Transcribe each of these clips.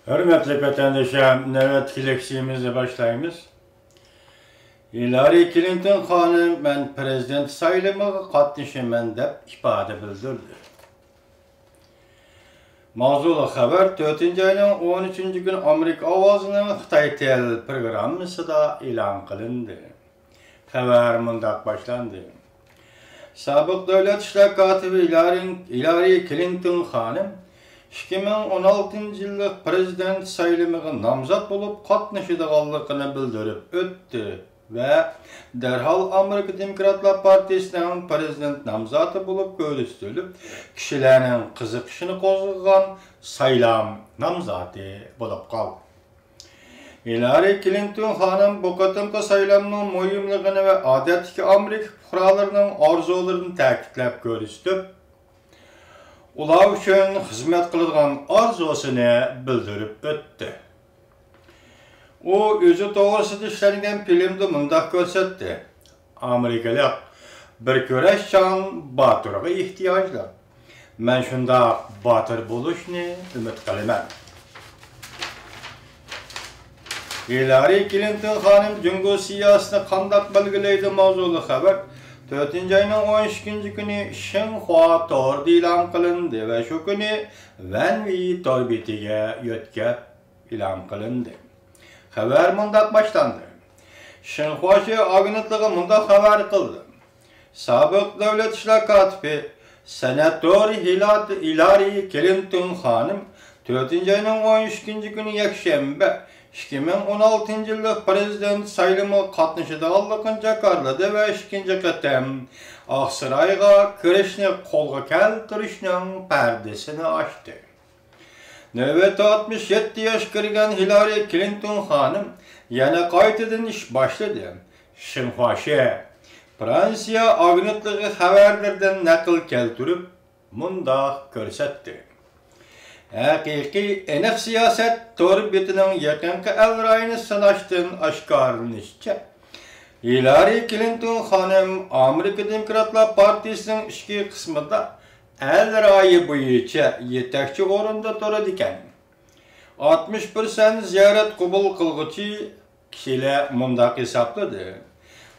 Hürmetli vatandaşlar, nöbetçilikçimizi başlayımız. Hillary Clinton hanım ben prezident sayılımı katlaşımın dep ifade bildirdi. Mavzulu haber 4. ayının 13. gün Amerika Ovazı'nın Xitay Tel programısı da ilan kılındı. Haber mundaq başlandı. Sabık Devlet İşler Katibi Hillary Clinton hanım 2016 yıllık prezident sayılımına namzat bulup katlaşıdığanlığını bildirip öttü ve derhal Amerika Demokratlar Partisi'nin prezident namzatı bulup görüştürülüp kişilerin kızıkışını kozulgan saylam namzatı bulup kaldı. Hillary Clinton hanım bu katımkı saylamının mühimliğini ve adetki Amerika kurallarının arzularını ta'kidlep görüştü. Ular üçün hizmet kılgan arzusunu bildirip öttü. O özü doğrusu işlengen filmde mundaq görsetdi. Amerikalık bir köreşcan batırığa ihtiyaclar. Men şunda batır buluşunu ümit kılıman. Hillary Clinton hanım Cumhur siyasını kandak belgileydi mavzulu haber. 4. ayının 13. günü Xinhua tordu ilan kılındı ve şu günü Wenhui torbetiga yötkep ilan kılındı. Haber mundaq başlandı. Xinhuaşı agentlığı mundaq haber kıldı. Sabık Devlet İşler Katibi Senatör Hillary Clinton hanım 4. ayının 13. günü Yekşembe 2016 yıllık prezident sayılımı katlaşıdığanlığını jakarladı ve ikinci qatam Aqsarayga kirishni qo'lga keltirishning perdesini açtı. Növbeti 67 yaş kirgan Hillary Clinton hanım yana qaytadan iş başladı. Xinhuaşı Fransiya agentlığı haberlerden nakil keltirip mundaq görsetdi. Haqiqiy aniq siyaset torbetining yaqinqi elrayini sanaşdan aşkarlanışça Hillary Clinton hanım Amerika Demokratlar Partisining ichki qismida elrayi bo'yicha yetakchi o'rinda turadi ekan. 60% ziyorat qabul qilguvchi kishilar mundaq hisobladi.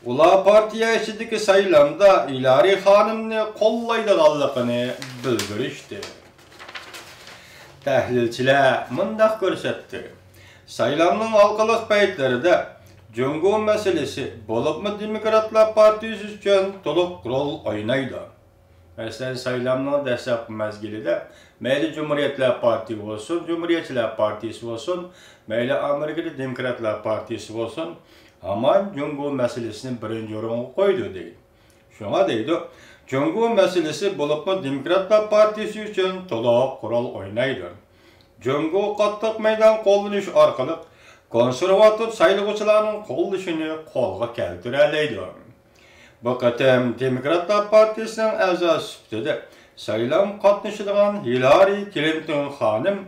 Ular partiya ichidagi saylamda Hillary hanımni qo'llaydiganligini bildirishdi. Tahlilchilar mundaq ko'rsatdi. Saylamning halqalıq paytlarida Cumhur meselesi bo'libmi Demokratlar Partisi uchun to'liq rol o'ynaydi. Masalan, saylamning dastlabki mezgilida mayli Cumhuriyetler Partisi bo'lsin, Cumhuriyetchilar Partisi bo'lsin, mayli Amerikada Demokratlar Partisi bo'lsin, hamon Cumhur meselesini birinchi o'ringa qo'ydi deydi. Shunga deydi, Cumhur meselesi bo'libmi Demokratlar Partisi uchun to'liq rol o'ynaydi. Cumhur qattiq maydon qo'llanish orqali konservativ saylovchilarning qo'llashini qo'lga keltiradi. Bu qatam Demokratlar Partisining a'zosi sifatida saylam qatnashadigan Hillary Clinton hanım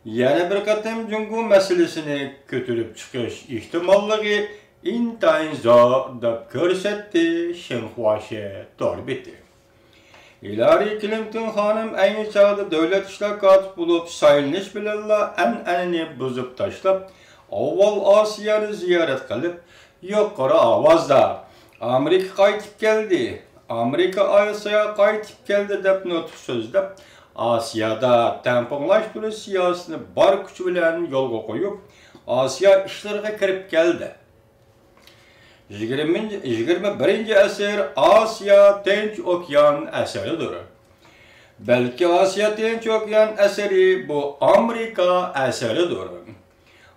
yana bir qatam Cumhur meselesini ko'tarib chiqish ehtimolligi intayin zo'r deb ko'rsatdi Xinhuashi torbeti. Hillary Clinton hanım ayni chog'da davlat ishlar kotibi bo'lib sayılış bilanla an'anani buzib tashlab avval Osiyoni ziyorat qilib yuqori ovozda Amerika qaytib keldi, Amerika Osiyoga qaytib keldi deb nutq so'zlab Osiyada tamponlashtirish siyosatini bor kuch bilan yo'lga qo'yib Osiyo ishlariga kirib keldi. 21. asr Osiyo Tinch okean asaridir. Belki Osiyo Tinch okean asari bu Amerika asaridir.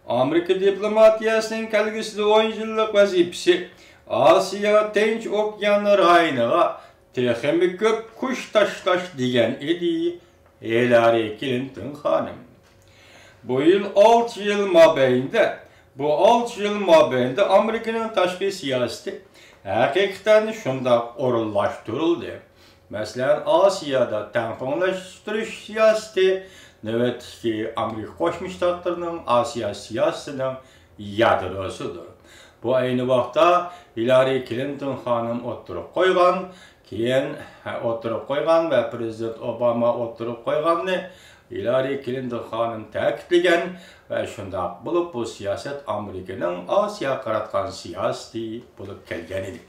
Amerika diplomatiyasining kelgusida 10 yillik vazifasi Osiyo Tinch okean rayoniga texnik ko'p kuch tashlash degan edi Hillary Clinton hanım. Bu yıl 6 yıl mobaynida Amerika'nın tashqi siyosati haqiqatan shundoq o'rinlashtirildi. Masalan, Osiyoda tamponlashtirish siyosati navbatdagi Amerika Qo'shma Shtatlarining Osiyo siyosatining yadrosidir. Bu ayni vaqtda Hillary Clinton hanım o'ttirib qo'ygan keyin o'tirib qo'ygan va prezident Obama o'tirib qo'yganni Hillary Clinton xonim ta'kidlagan va shundoq bo'lib bu siyosat Amerikaning Osiyo qaratgan siyosati bo'lib kelgan edi.